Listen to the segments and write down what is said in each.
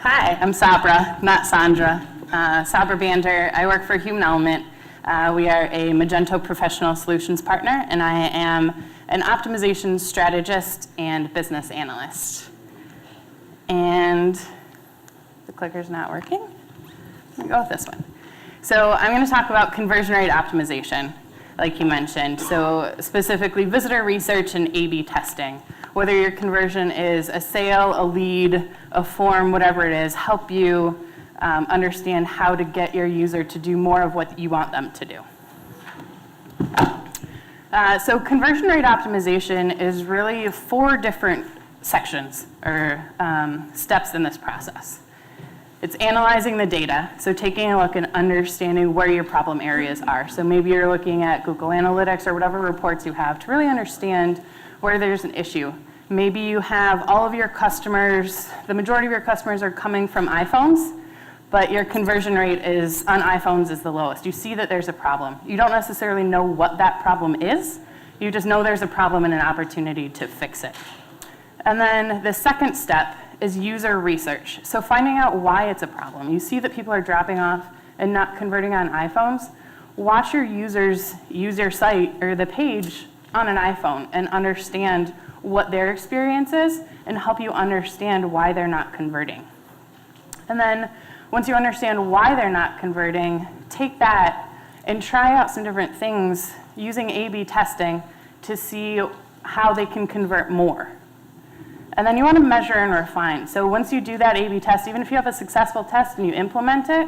Hi, I'm Sabra, not Sandra. Sabra Bander. I work for Human Element. We are a Magento professional solutions partner, and I am an optimization strategist and business analyst. And the clicker's not working. Let me go with this one. So I'm going to talk about conversion rate optimization, like you mentioned. So specifically visitor research and A/B testing. Whether your conversion is a sale, a lead, a form, whatever it is, help you understand how to get your user to do more of what you want them to do. So conversion rate optimization is really 4 different sections or steps in this process. It's analyzing the data, so taking a look and understanding where your problem areas are. So maybe you're looking at Google Analytics or whatever reports you have to really understand where there's an issue. Maybe you have all of your customers, the majority of your customers are coming from iPhones, but your conversion rate is on iPhones is the lowest. You see that there's a problem. You don't necessarily know what that problem is. You just know there's a problem and an opportunity to fix it. And then the second step is user research. So finding out why it's a problem. You see that people are dropping off and not converting on iPhones. Watch your users use your site or the page on an iPhone and understand what their experience is and help you understand why they're not converting. And then once you understand why they're not converting, take that and try out some different things using A/B testing to see how they can convert more. And then you want to measure and refine. So once you do that A/B test, even if you have a successful test and you implement it,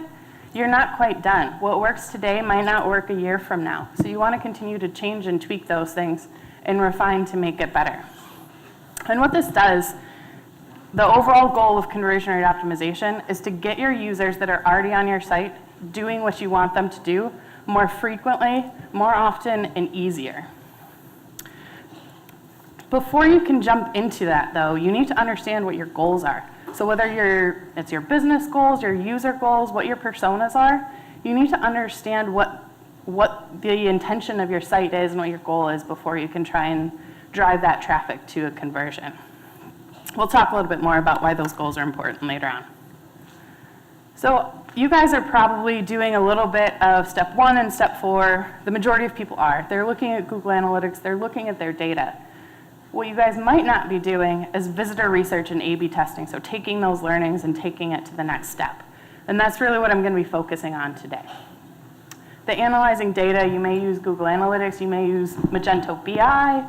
you're not quite done. What works today might not work a year from now. So you want to continue to change and tweak those things and refine to make it better. And what this does, the overall goal of conversion rate optimization is to get your users that are already on your site doing what you want them to do more frequently, more often, and easier. Before you can jump into that, though, you need to understand what your goals are. So whether it's your business goals, your user goals, what your personas are, you need to understand what the intention of your site is and what your goal is before you can try and drive that traffic to a conversion. We'll talk a little bit more about why those goals are important later on. So you guys are probably doing a little bit of step 1 and step 4. The majority of people are. They're looking at Google Analytics. They're looking at their data. What you guys might not be doing is visitor research and A/B testing, so taking those learnings and taking it to the next step. And that's really what I'm going to be focusing on today. The analyzing data, you may use Google Analytics, you may use Magento BI,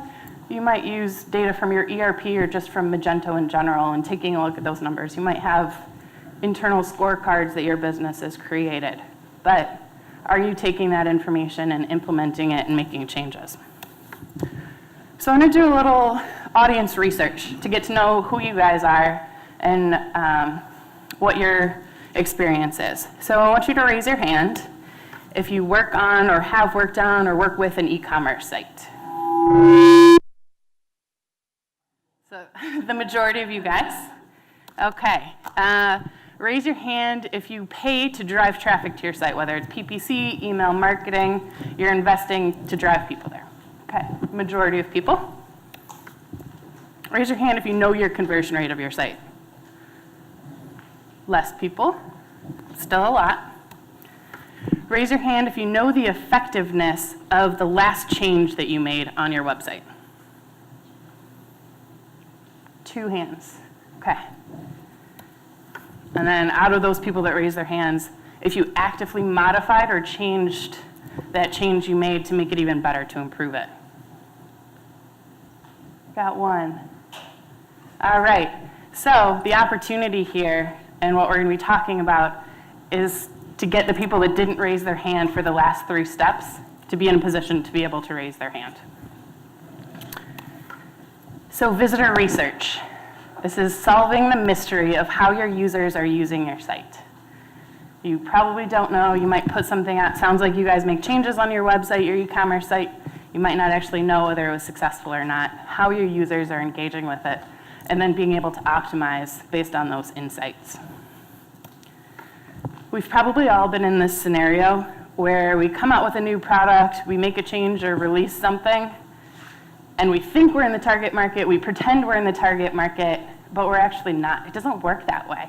you might use data from your ERP or just from Magento in general and taking a look at those numbers. You might have internal scorecards that your business has created. But are you taking that information and implementing it and making changes? So I'm going to do a little audience research to get to know who you guys are and what your experience is. So I want you to raise your hand if you work on or have worked on or work with an e-commerce site. So the majority of you guys. Okay. Raise your hand if you pay to drive traffic to your site, whether it's PPC, email marketing, you're investing to drive people there. Okay, majority of people. Raise your hand if you know your conversion rate of your site. Less people, still a lot. Raise your hand if you know the effectiveness of the last change that you made on your website. 2 hands, okay. And then out of those people that raised their hands, if you actively modified or changed that change you made to make it even better, to improve it. Got 1. All right, so the opportunity here and what we're going to be talking about is to get the people that didn't raise their hand for the last 3 steps to be in a position to be able to raise their hand. So visitor research. This is solving the mystery of how your users are using your site. You probably don't know. You might put something out. Sounds like you guys make changes on your website, your e-commerce site. You might not actually know whether it was successful or not, how your users are engaging with it, and then being able to optimize based on those insights. We've probably all been in this scenario where we come out with a new product, we make a change or release something, and we think we're in the target market, we pretend we're in the target market, but we're actually not. It doesn't work that way.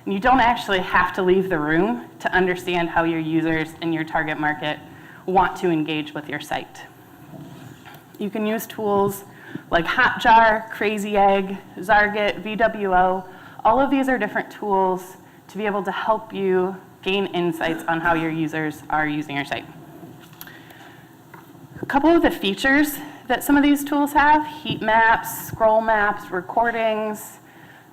And you don't actually have to leave the room to understand how your users in your target market want to engage with your site. You can use tools like Hotjar, Crazy Egg, Zarget, VWO. All of these are different tools to be able to help you gain insights on how your users are using your site. A couple of the features that some of these tools have: heat maps, scroll maps, recordings.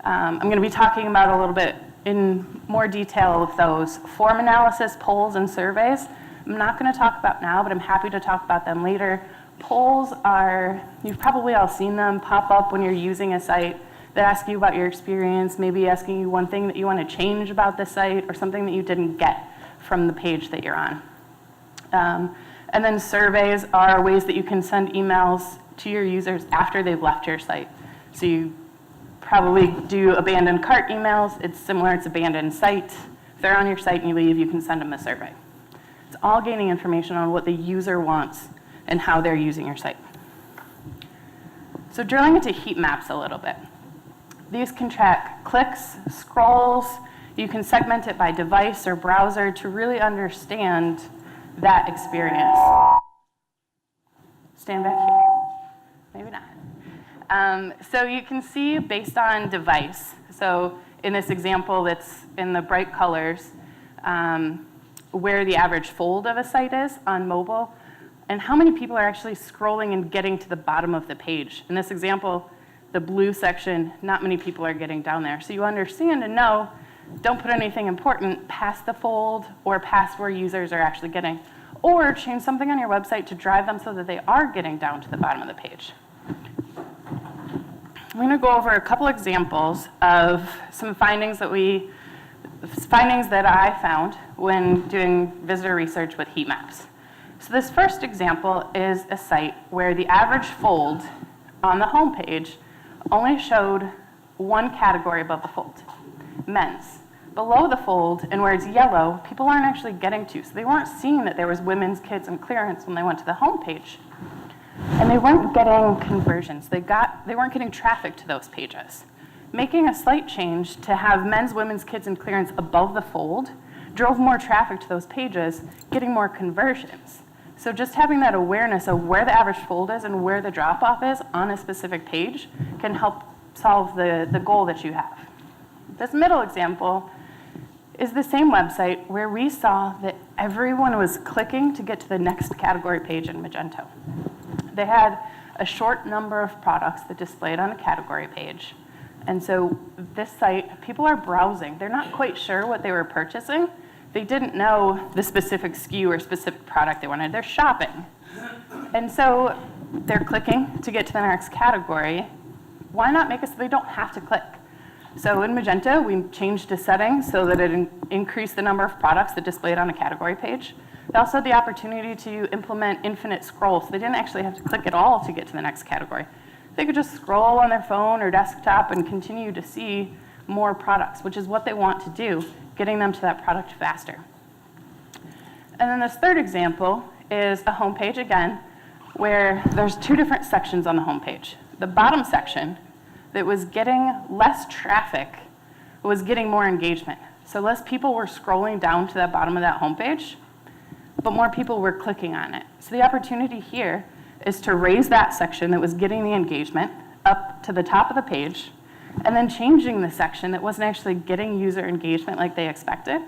I'm going to be talking about a little bit in more detail of those. Form analysis, polls, and surveys. I'm not going to talk about now, but I'm happy to talk about them later. Polls are, you've probably all seen them pop up when you're using a site that ask you about your experience, maybe asking you one thing that you want to change about the site or something that you didn't get from the page that you're on. And then surveys are ways that you can send emails to your users after they've left your site. So you probably do abandoned cart emails. It's similar, it's abandoned site. If they're on your site and you leave, you can send them a survey. It's all gaining information on what the user wants and how they're using your site. So drilling into heat maps a little bit. These can track clicks, scrolls. You can segment it by device or browser to really understand that experience. Stand back here. Maybe not. So you can see based on device. So in this example that's in the bright colors, where the average fold of a site is on mobile, and how many people are actually scrolling and getting to the bottom of the page. In this example, the blue section, not many people are getting down there. So you understand and know, don't put anything important past the fold or past where users are actually getting, or change something on your website to drive them so that they are getting down to the bottom of the page. I'm going to go over a couple examples of some findings that I found when doing visitor research with heat maps. So this first example is a site where the average fold on the home page only showed one category above the fold, men's. Below the fold, and where it's yellow, people aren't actually getting to. So they weren't seeing that there was women's, kids, and clearance when they went to the home page. And they weren't getting conversions. They weren't getting traffic to those pages. Making a slight change to have men's, women's, kids, and clearance above the fold drove more traffic to those pages, getting more conversions. So just having that awareness of where the average fold is and where the drop-off is on a specific page can help solve the goal that you have. This middle example is the same website where we saw that everyone was clicking to get to the next category page in Magento. They had a short number of products that displayed on a category page. And so this site, people are browsing. They're not quite sure what they were purchasing. They didn't know the specific SKU or specific product they wanted. They're shopping. And so they're clicking to get to the next category. Why not make it so they don't have to click? So in Magento, we changed a setting so that it increased the number of products that displayed on a category page. They also had the opportunity to implement infinite scroll, so they didn't actually have to click at all to get to the next category. They could just scroll on their phone or desktop and continue to see more products, which is what they want to do, getting them to that product faster. And then this third example is a homepage again, where there's two different sections on the homepage. The bottom section that was getting less traffic was getting more engagement. So less people were scrolling down to the bottom of that homepage, but more people were clicking on it. So the opportunity here is to raise that section that was getting the engagement up to the top of the page, and then changing the section that wasn't actually getting user engagement like they expected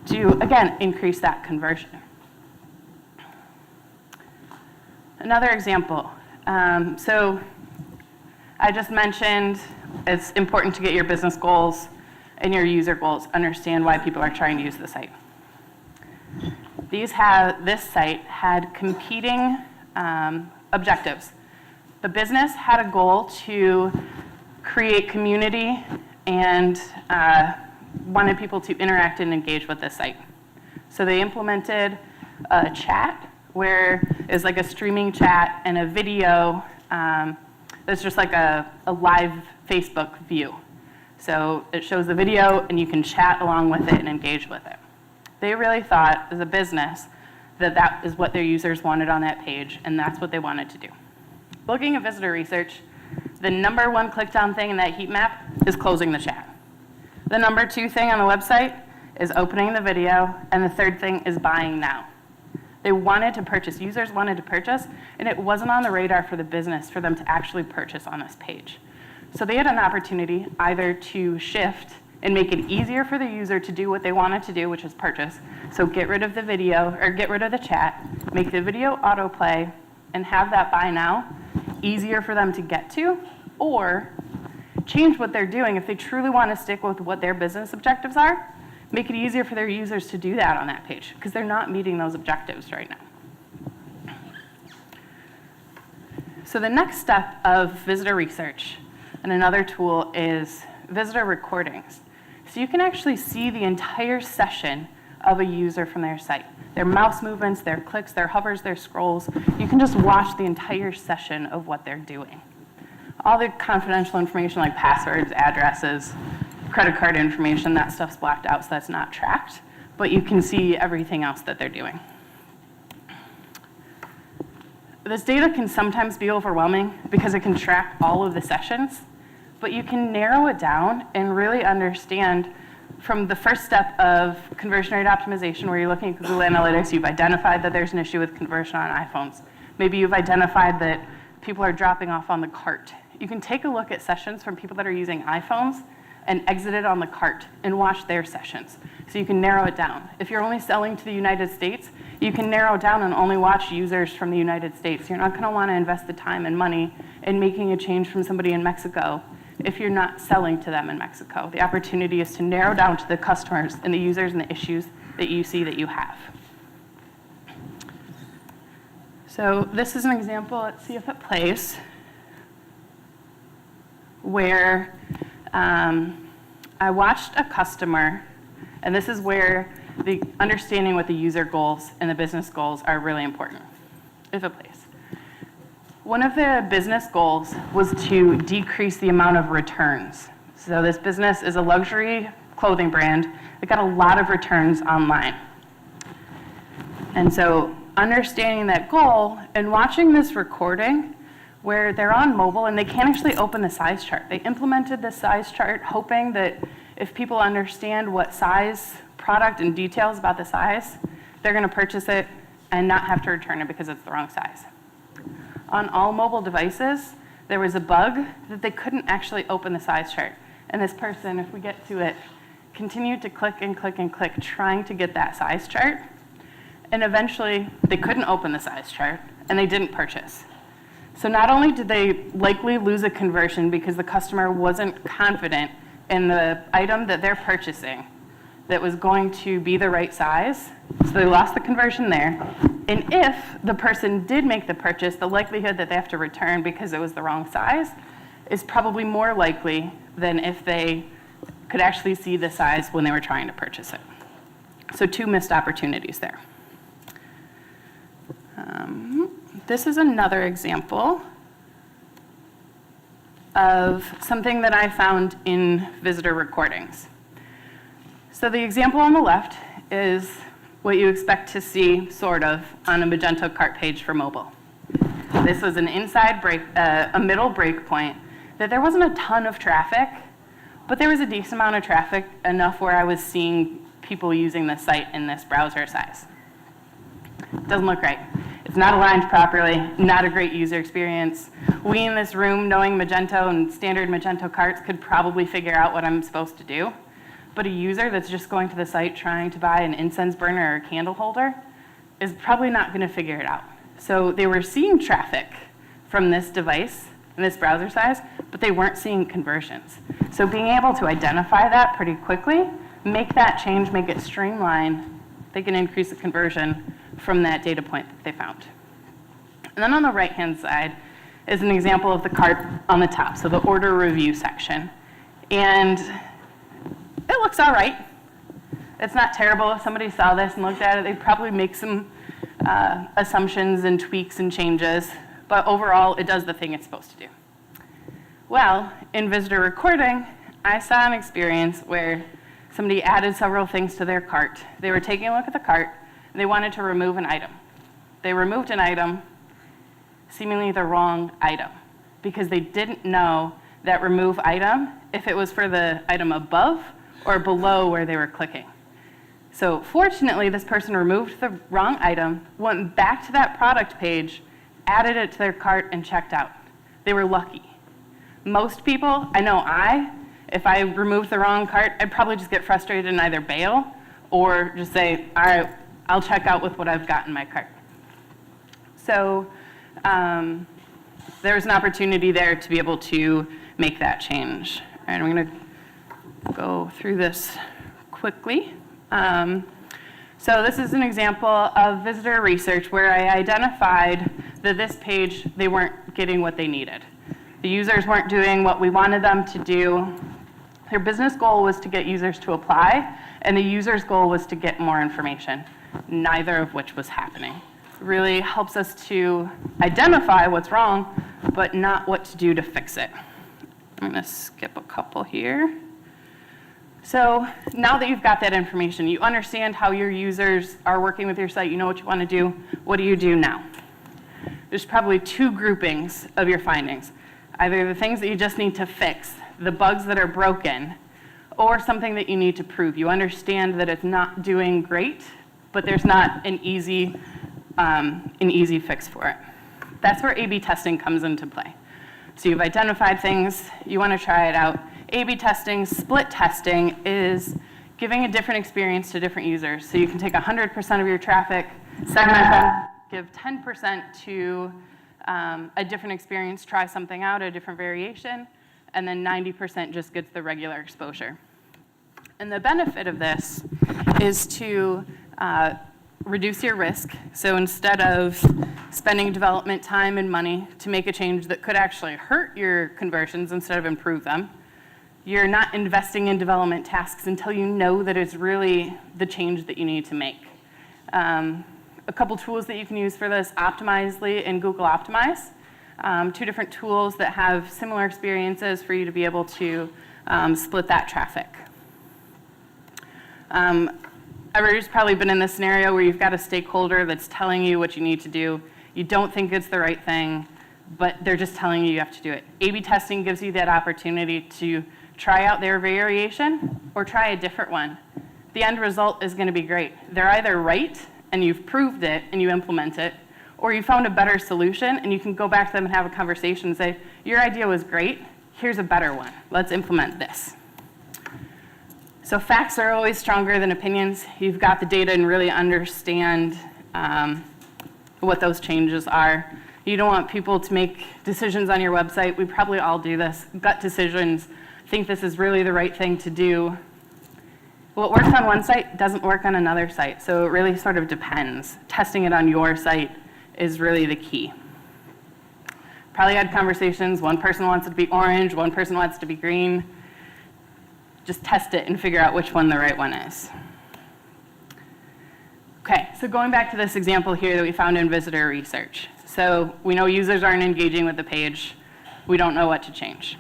to, again, increase that conversion. Another example. So I just mentioned it's important to get your business goals and your user goals, understand why people are trying to use the site. This site had competing objectives. The business had a goal to create community and wanted people to interact and engage with the site. So they implemented a chat where it's like a streaming chat and a video that's just like a live Facebook view. So it shows the video and you can chat along with it and engage with it. They really thought as a business that that is what their users wanted on that page, and that's what they wanted to do. Looking at visitor research, the number one clicked on thing in that heat map is closing the chat. The number 2 thing on the website is opening the video, and the third thing is buying now. They wanted to purchase, users wanted to purchase, and it wasn't on the radar for the business for them to actually purchase on this page. So they had an opportunity either to shift and make it easier for the user to do what they wanted to do, which is purchase. So get rid of the video, or get rid of the chat, make the video autoplay, and have that buy now easier for them to get to, or change what they're doing. If they truly want to stick with what their business objectives are, make it easier for their users to do that on that page, because they're not meeting those objectives right now. So the next step of visitor research and another tool is visitor recordings. So you can actually see the entire session of a user from their site. Their mouse movements, their clicks, their hovers, their scrolls. You can just watch the entire session of what they're doing. All the confidential information like passwords, addresses, credit card information, that stuff's blacked out, so that's not tracked. But you can see everything else that they're doing. This data can sometimes be overwhelming because it can track all of the sessions, but you can narrow it down and really understand from the first step of conversion rate optimization, where you're looking at Google Analytics, you've identified that there's an issue with conversion on iPhones. Maybe you've identified that people are dropping off on the cart. You can take a look at sessions from people that are using iPhones and exit it on the cart and watch their sessions. So you can narrow it down. If you're only selling to the United States, you can narrow down and only watch users from the United States. You're not going to want to invest the time and money in making a change from somebody in Mexico if you're not selling to them in Mexico. The opportunity is to narrow down to the customers and the users and the issues that you see that you have. So this is an example, let's see if it plays, where I watched a customer, and this is where the understanding what the user goals and the business goals are really important, if it plays. One of the business goals was to decrease the amount of returns. So this business is a luxury clothing brand that got a lot of returns online. And so understanding that goal and watching this recording where they're on mobile and they can't actually open the size chart. They implemented the size chart hoping that if people understand what size, product, and details about the size, they're going to purchase it and not have to return it because it's the wrong size. On all mobile devices, there was a bug that they couldn't actually open the size chart. And this person, if we get to it, continued to click and click and click trying to get that size chart. And eventually, they couldn't open the size chart, and they didn't purchase. So not only did they likely lose a conversion because the customer wasn't confident in the item that they're purchasing that was going to be the right size, so they lost the conversion there. And if the person did make the purchase, the likelihood that they have to return because it was the wrong size is probably more likely than if they could actually see the size when they were trying to purchase it. So 2 missed opportunities there. This is another example of something that I found in visitor recordings. So the example on the left is what you expect to see, sort of, on a Magento cart page for mobile. This was an inside break, a middle break point, that there wasn't a ton of traffic, but there was a decent amount of traffic, enough where I was seeing people using the site in this browser size. Doesn't look right. It's not aligned properly, not a great user experience. We in this room, knowing Magento and standard Magento carts, could probably figure out what I'm supposed to do. But a user that's just going to the site trying to buy an incense burner or a candle holder is probably not going to figure it out. So they were seeing traffic from this device and this browser size, but they weren't seeing conversions. So being able to identify that pretty quickly, make that change, make it streamlined, they can increase the conversion from that data point that they found. And then on the right-hand side is an example of the cart on the top, so the order review section. And it looks all right. It's not terrible. If somebody saw this and looked at it, they'd probably make some assumptions and tweaks and changes, but overall, it does the thing it's supposed to do. Well, in visitor recording, I saw an experience where somebody added several things to their cart. They were taking a look at the cart, and they wanted to remove an item. They removed an item, seemingly the wrong item, because they didn't know that remove item, if it was for the item above or below where they were clicking. So fortunately, this person removed the wrong item, went back to that product page, added it to their cart, and checked out. They were lucky. Most people, I know if I removed the wrong cart, I'd probably just get frustrated and either bail or just say, all right, I'll check out with what I've got in my cart. So there's an opportunity there to be able to make that change. All right, I'm going to go through this quickly. So this is an example of visitor research where I identified that this page, they weren't getting what they needed. The users weren't doing what we wanted them to do. Their business goal was to get users to apply, and the user's goal was to get more information, neither of which was happening. It really helps us to identify what's wrong, but not what to do to fix it. I'm going to skip a couple here. So now that you've got that information, you understand how your users are working with your site, you know what you want to do, what do you do now? There's probably two groupings of your findings. Either the things that you just need to fix, the bugs that are broken, or something that you need to prove. You understand that it's not doing great, but there's not an easy fix for it. That's where A/B testing comes into play. So you've identified things, you want to try it out. A/B testing, split testing, is giving a different experience to different users. So you can take 100% of your traffic, segment them, give 10% to a different experience, try something out, a different variation, and then 90% just gets the regular exposure. And the benefit of this is to reduce your risk. So instead of spending development time and money to make a change that could actually hurt your conversions instead of improve them, you're not investing in development tasks until you know that it's really the change that you need to make. A couple tools that you can use for this, Optimizely and Google Optimize. Two different tools that have similar experiences for you to be able to split that traffic. Everybody's probably been in this scenario where you've got a stakeholder that's telling you what you need to do. You don't think it's the right thing, but they're just telling you have to do it. A/B testing gives you that opportunity to try out their variation or try a different one. The end result is going to be great. They're either right and you've proved it and you implement it, or you found a better solution and you can go back to them and have a conversation and say, your idea was great, here's a better one. Let's implement this. So facts are always stronger than opinions. You've got the data and really understand what those changes are. You don't want people to make decisions on your website. We probably all do this. Gut decisions, think this is really the right thing to do. What works on one site doesn't work on another site, so it really sort of depends. Testing it on your site is really the key. Probably had conversations, one person wants it to be orange, one person wants it to be green. Just test it and figure out which one the right one is. Okay, so going back to this example here that we found in visitor research. So we know users aren't engaging with the page. We don't know what to change.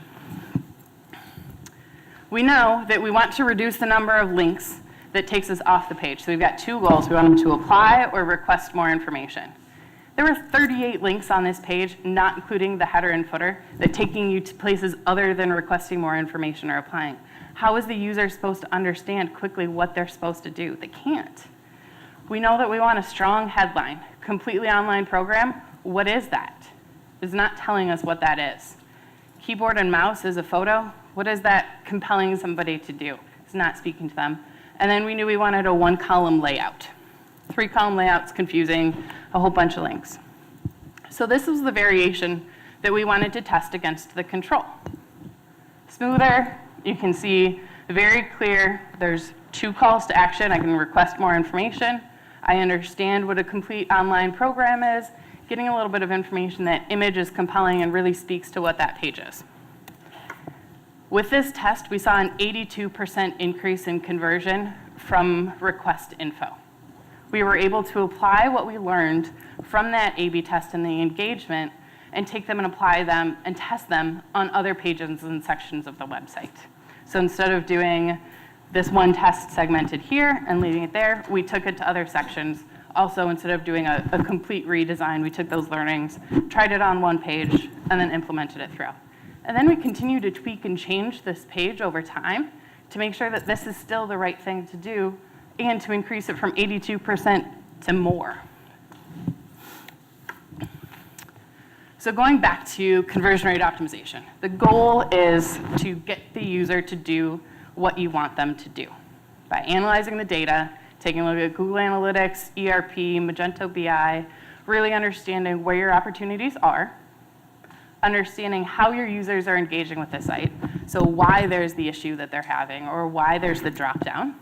We know that we want to reduce the number of links that takes us off the page. So we've got two goals. We want them to apply or request more information. There were 38 links on this page, not including the header and footer, that taking you to places other than requesting more information or applying. How is the user supposed to understand quickly what they're supposed to do? They can't. We know that we want a strong headline, completely online program. What is that? It's not telling us what that is. Keyboard and mouse is a photo. What is that compelling somebody to do? It's not speaking to them. And then we knew we wanted a one-column layout. 3-column layout's confusing, a whole bunch of links. So this was the variation that we wanted to test against the control. Smoother, you can see very clear, there's 2 calls to action. I can request more information. I understand what a complete online program is, getting a little bit of information. That image is compelling and really speaks to what that page is. With this test, we saw an 82% increase in conversion from request info. We were able to apply what we learned from that A/B test and the engagement and take them and apply them and test them on other pages and sections of the website. So instead of doing this one test segmented here and leaving it there, we took it to other sections. Also, instead of doing a complete redesign, we took those learnings, tried it on one page, and then implemented it throughout. And then we continue to tweak and change this page over time to make sure that this is still the right thing to do and to increase it from 82% to more. So going back to conversion rate optimization, the goal is to get the user to do what you want them to do by analyzing the data, taking a look at Google Analytics, ERP, Magento BI, really understanding where your opportunities are, understanding how your users are engaging with the site, so why there's the issue that they're having or why there's the drop down,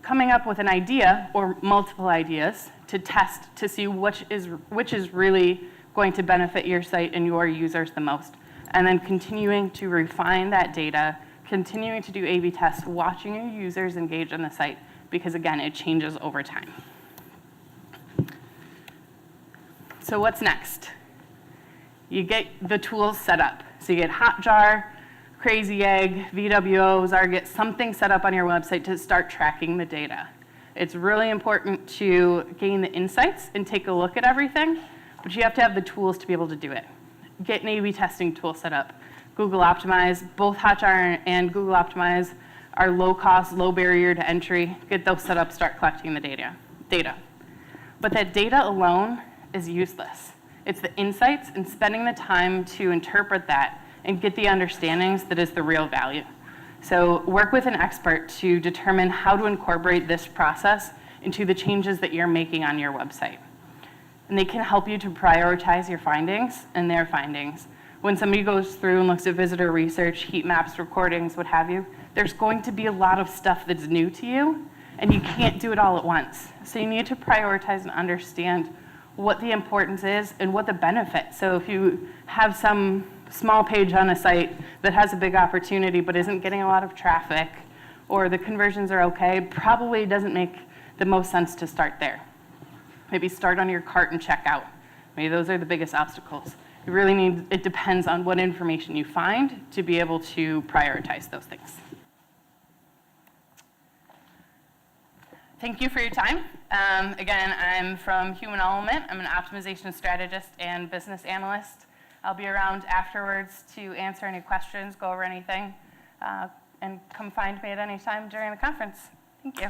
coming up with an idea or multiple ideas to test to see which is really going to benefit your site and your users the most, and then continuing to refine that data, continuing to do A/B tests, watching your users engage in the site, because again, it changes over time. So what's next? You get the tools set up. So you get Hotjar, Crazy Egg, VWOs, or get something set up on your website to start tracking the data. It's really important to gain the insights and take a look at everything, but you have to have the tools to be able to do it. Get an A/B testing tool set up. Google Optimize, both Hotjar and Google Optimize are low cost, low barrier to entry. Get those set up, start collecting the data. But that data alone is useless. It's the insights and spending the time to interpret that and get the understandings that is the real value. So work with an expert to determine how to incorporate this process into the changes that you're making on your website. And they can help you to prioritize your findings and their findings. When somebody goes through and looks at visitor research, heat maps, recordings, what have you, there's going to be a lot of stuff that's new to you, and you can't do it all at once. So you need to prioritize and understand what the importance is and what the benefit. So if you have some small page on a site that has a big opportunity but isn't getting a lot of traffic, or the conversions are okay, probably doesn't make the most sense to start there. Maybe start on your cart and check out. Maybe those are the biggest obstacles. You really need, it depends on what information you find to be able to prioritize those things. Thank you for your time. Again, I'm from Human Element. I'm an optimization strategist and business analyst. I'll be around afterwards to answer any questions, go over anything, and come find me at any time during the conference. Thank you.